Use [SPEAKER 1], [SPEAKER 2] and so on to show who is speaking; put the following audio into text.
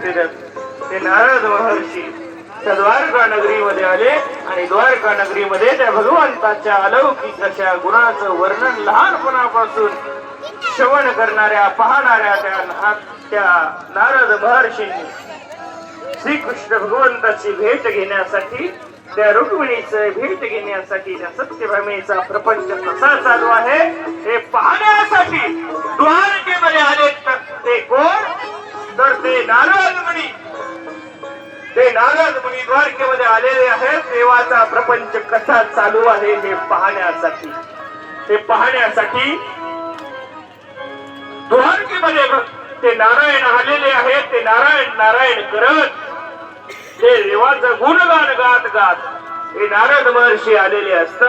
[SPEAKER 1] फिरत ते नारद महर्षी त्या द्वारका नगरीमध्ये आले आणि द्वारका नगरीमध्ये त्या भगवंताच्या अलौकिक अशा गुणाचं वर्णन लहानपणापासून श्रवण करणाऱ्या पाहणाऱ्या त्या नारद महर्षींनी श्रीकृष्ण भगवंताची भेट घेण्यासाठी त्या रुक्मिणीचं भेट घेण्यासाठी त्या सत्यभामेचा प्रपंच कसा चालू आहे हे पाहण्यासाठी द्वारकेमध्ये आले. तर ते कोण? तर ते नारद मुनी द्वारकेमध्ये आलेले आहेत. देवाचा प्रपंच कसा चालू आहे हे पाहण्यासाठी द्वारकेमध्ये ते नारायण आलेले आहेत. ते नारायण करत ते देवाचं गुणगान गात हे नारद महर्षी आलेले असतात.